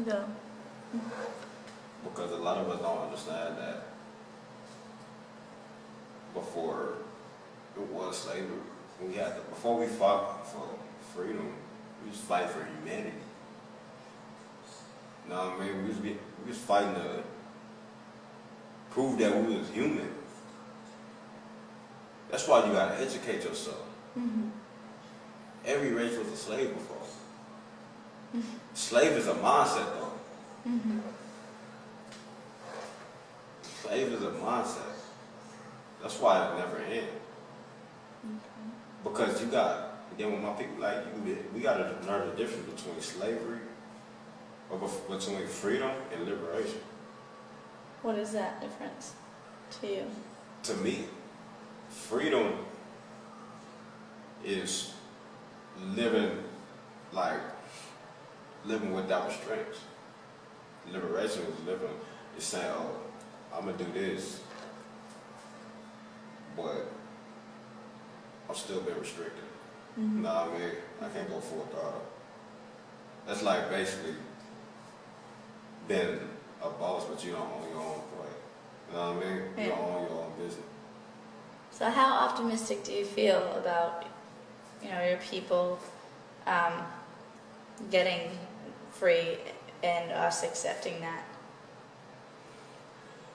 Go. Because a lot of us don't understand that before it was slavery, before we fought for freedom, we was fighting for humanity. You know what I mean? We was fighting to prove that we was human. That's why you gotta educate yourself. Mm-hmm. Every race was a slave before. Slave is a mindset though. Mm-hmm. Slave is a mindset. That's why it never ends. Because again, with my people, we gotta learn the difference between slavery, or between freedom and liberation. What is that difference to you? To me, freedom is living without restraints. Liberation is saying, oh, I'm gonna do this, but I'm still being restricted. Mm-hmm. You know what I mean? I can't go full throttle. That's like basically being a boss, but you don't own your own play. You know what I mean? Yeah. You don't own your own business. So how optimistic do you feel about, your people getting free and us accepting that,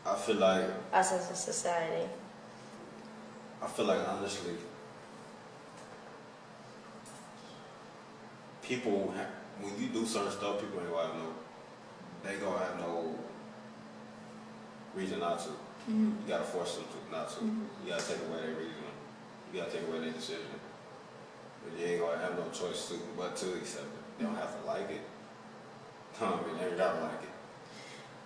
I feel like us as a society? honestly, people, when you do certain stuff, people ain't gonna have no reason not to. Mm-hmm. You gotta force them to not to. Mm-hmm. You gotta take away their reason. You gotta take away their decision. But you ain't gonna have no choice but to accept it. They don't have to like it. I mean, they gotta like it.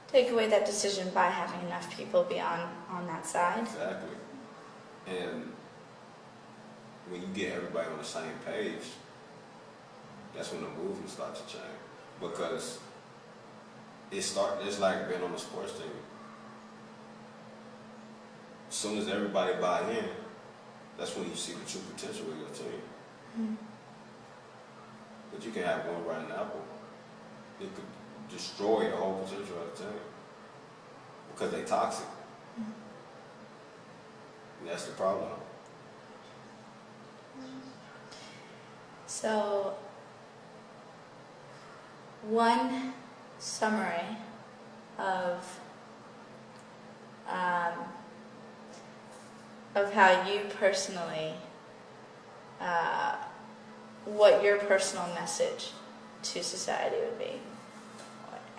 Take away that decision by having enough people be on that side. Exactly. And when you get everybody on the same page, that's when the movement starts to change. Because it's like being on a sports team. As soon as everybody buy in, that's when you see the true potential of your team. Mm-hmm. But you can have one rotten apple. It could destroy the whole potential of the team. Because they toxic. Mm-hmm. And that's the problem. So, one summary of how you personally, what your personal message to society would be.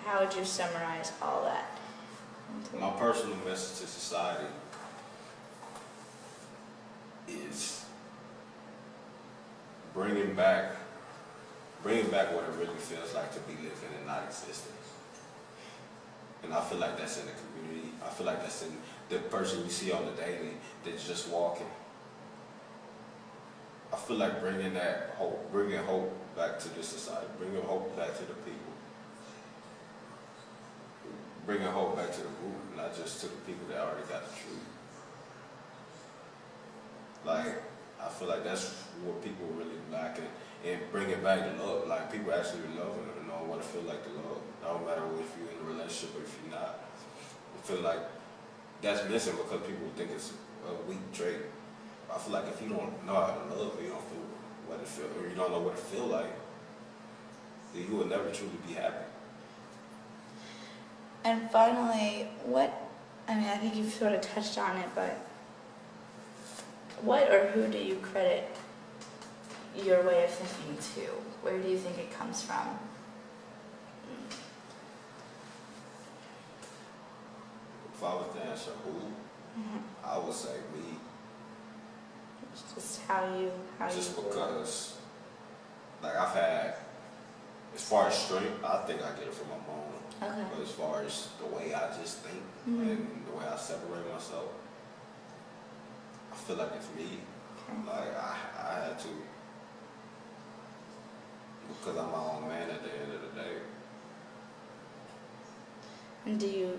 How would you summarize all that? My personal message to society is bringing back what it really feels like to be living and not existing. And I feel like that's in the community. I feel like that's in the person you see on the daily that's just walking. I feel like bringing hope back to the society, bringing hope back to the people, bringing hope back to the group, not just to the people that already got the truth. Like, I feel like that's what people really lacking, and bringing back the love. Like, people actually love and know what it feels like to love. It don't matter if you're in a relationship or if you're not. I feel like that's missing because people think it's a weak trait. I feel like if you don't know how to love, or you don't feel what it feels, or you don't know what it feels like, then you will never truly be happy. And finally, I think you've sort of touched on it, but what or who do you credit your way of thinking to? Where do you think it comes from? If I was to answer who, I would say me. It's just how you Because, like, I've had, as far as strength, I think I get it from my mom. Okay. But as far as the way I just think Mm-hmm. and the way I separate myself, I feel like it's me. Okay. Like, I had to. Because I'm my own man at the end of the day. And do you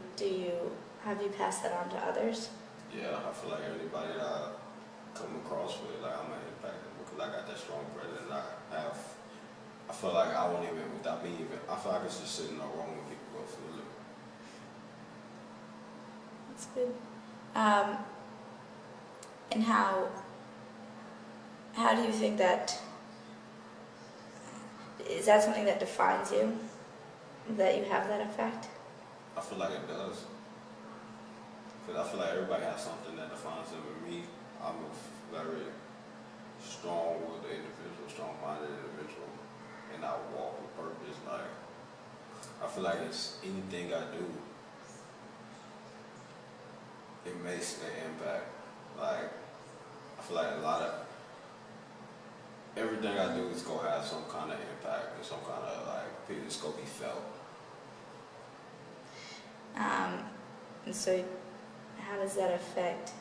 have you passed that on to others? Yeah, I feel like anybody that I come across with, like, I'm gonna impact them because I got that strong presence. I I feel like I won't even, without me even, I feel like it's just sitting there wrong when people go feel it. That's good. And how do you think that, is that something that defines you? That you have that effect? I feel like it does. Because I feel like everybody has something that defines them. And me, I'm a very strong-willed individual, strong-minded individual, and I walk with purpose. Like, I feel like it's anything I do, it makes an impact. Like, I feel like a lot of, everything I do is gonna have some kind of impact and some kind of, like, it's gonna be felt. And so, how does that affect?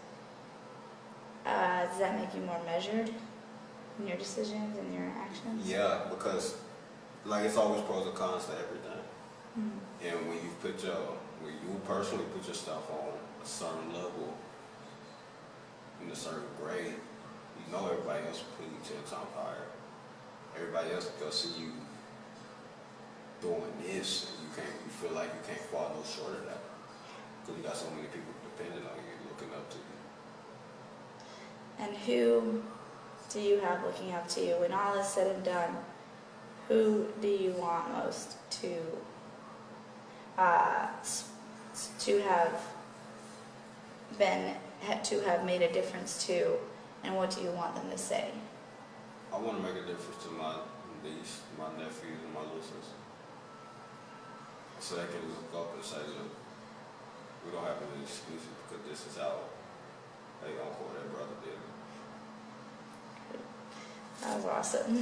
Does that make you more measured in your decisions and your actions? Yeah, because, like, it's always pros and cons to everything. Mm-hmm. And when you personally put yourself on a certain level, in a certain grade, you know everybody else will put you 10 times higher. Everybody else will see you doing this, and you feel like you can't fall no short of that. Because you got so many people depending on you, looking up to you. And who do you have looking up to you? When all is said and done, who do you want most to have made a difference to, and what do you want them to say? I want to make a difference to my niece, my nephews, and my listeners. So they can look up and say, look, we don't have any excuses because this is how they uncle or their brother did it. That was awesome.